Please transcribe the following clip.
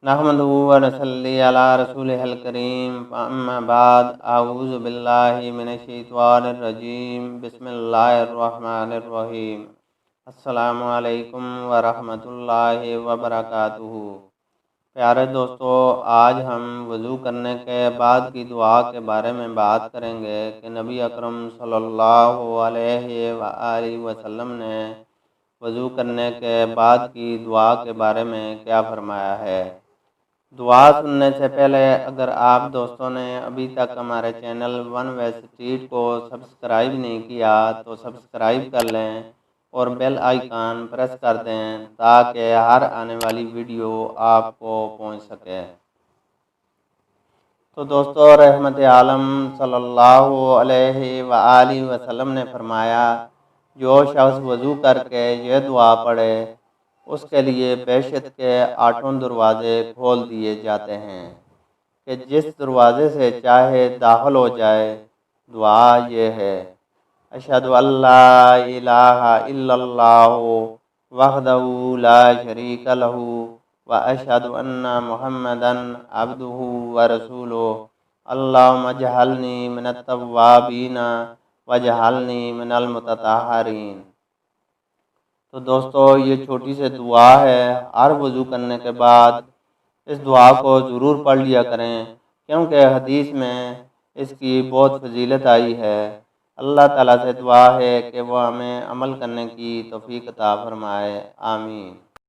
नहमदुहु व नसल्ली अला रसूलिहिल करीम अम्मा बाद अऊज़ु बिल्लाहि मिनश शैतानिर रजीम बिस्मिल्लाहिर रहमानिर रहीम अस्सलामु अलैकुम व रहमतुल्लाहि व बरकातुहू। प्यारे दोस्तों, आज हम वज़ू करने के बाद की दुआ के बारे में बात करेंगे कि नबी अकरम सल्लल्लाहु अलैहि वसल्लम ने वज़ू करने के बाद की दुआ के बारे में क्या फरमाया है। दुआ सुनने से पहले अगर आप दोस्तों ने अभी तक हमारे चैनल वन वे स्ट्रीट को सब्सक्राइब नहीं किया तो सब्सक्राइब कर लें और बेल आइकन प्रेस कर दें ताकि हर आने वाली वीडियो आपको पहुंच सके। तो दोस्तों, रहमत आलम सल्लल्लाहु अलैहि वसल्लम ने फरमाया, जो शख्स वज़ू करके ये दुआ पढ़े उसके लिए बेशत के 8 दरवाजे खोल दिए जाते हैं कि जिस दरवाजे से चाहे दाखिल हो जाए। दुआ ये है, अशहदु अल्ला इलाहा इल्लल्लाहु वहदहु ला शरीका लहू व अशहदु अन्ना मुहम्मदन अब्दुहु व रसूलुहु अल्लाहुम्मा जअलनी मिनत तव्वाबीना वजअलनी मिनल मुतताहरीन। तो दोस्तों, ये छोटी सी दुआ है। हर वज़ू करने के बाद इस दुआ को ज़रूर पढ़ लिया करें, क्योंकि हदीस में इसकी बहुत फजीलत आई है। अल्लाह ताला से दुआ है कि वह हमें अमल करने की तौफीक अता फरमाए। आमीन।